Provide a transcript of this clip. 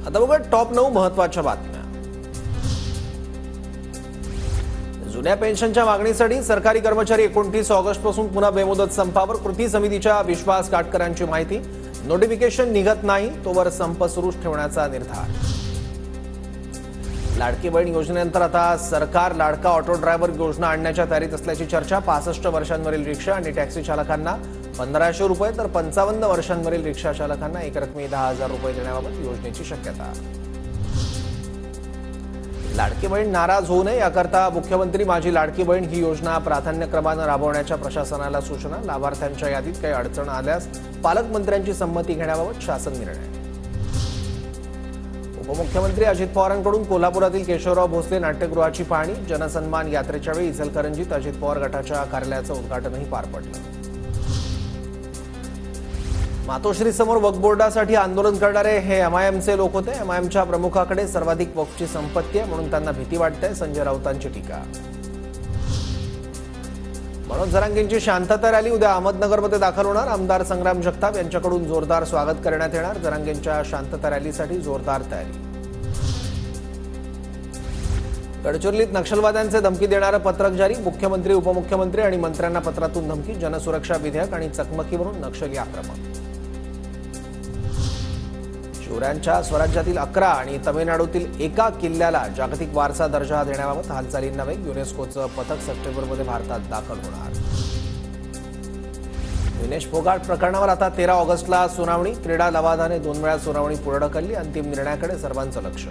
आता बघा टॉप 9 महत्त्वाच्या बातम्या। जुन्या पेन्शनच्या मागणीसाठी सरकारी कर्मचारी 29 ऑगस्ट पासून पुन्हा बेमुदत संपावर। कृती समितीच्या विश्वास काटकरांची माहिती। नोटिफिकेशन निघत नाही तोवर संप सुरूच ठेवण्याचा निर्धार। लाडकी बहीण योजनेनंतर आता सरकार लाडका ऑटो ड्रायव्हर योजना आणण्याच्या तयारीत असल्याची चर्चा। 65 वर्षांवरील रिक्षा आणि टॅक्सी चालकांना 1500 रुपये तर 55 वर्षांवरील रिक्षा चालकांना एकरकमी 10,000 रुपये देण्याबाबत योजनेची शक्यता। लाडकी बहीण नाराज होऊ नये याकरता मुख्यमंत्री माझी लाडकी बहीण ही योजना प्राधान्यक्रमाने राबवण्याच्या प्रशासनाला सूचना। लाभार्थ्यांच्या यादीत काही अडचण आल्यास पालकमंत्र्यांची संमती घेण्याबाबत शासन निर्णय। उपमुख्यमंत्री अजित पवारांकडून कोल्हापुरातील केशवराव भोसले नाट्यगृहाची पाहणी। जनसन्मान यात्रेच्या वेळी इचलकरंजीत अजित पवार गटाच्या कार्यालयाचं उद्घाटनही पार पडलं। मातोश्री समोर वक्फ बोर्डासाठी आंदोलन करणारे हे एमआयएमचे लोक होते। एमआयएमच्या प्रमुखाकडे सर्वाधिक वक्फची संपत्ती आहे म्हणून त्यांना भीती वाटते, संजय राऊतांची टीका। मनोज जरांगेंची शांतता रॅली उद्या अहमदनगरमध्ये दाखल होणार। आमदार संग्राम जगताप यांच्याकडून जोरदार स्वागत करण्यात येणार। जरांगेंच्या शांतता रॅलीसाठी जोरदार तयारी। गडचिरोलीत नक्षलवाद्यांचे धमकी देणारं पत्रक जारी। मुख्यमंत्री उपमुख्यमंत्री आणि मंत्र्यांना पत्रातून धमकी। जनसुरक्षा विधेयक आणि चकमकीवरून नक्षली आक्रमक। शिवरायांच्या स्वराज्यातील 11 आणि तमिळनाडूतील एका किल्ल्याला जागतिक वारसा दर्जा देण्याबाबत हालचालींना वेग। युनेस्कोचं पथक सप्टेंबरमध्ये भारतात दाखल होणार। विनेश फोगाट प्रकरणावर आता 13 ऑगस्टला सुनावणी। क्रीडा लवादाने 2 वेळा सुनावणी पुढे ढकलली। अंतिम निर्णयाकडे सर्वांचं लक्ष।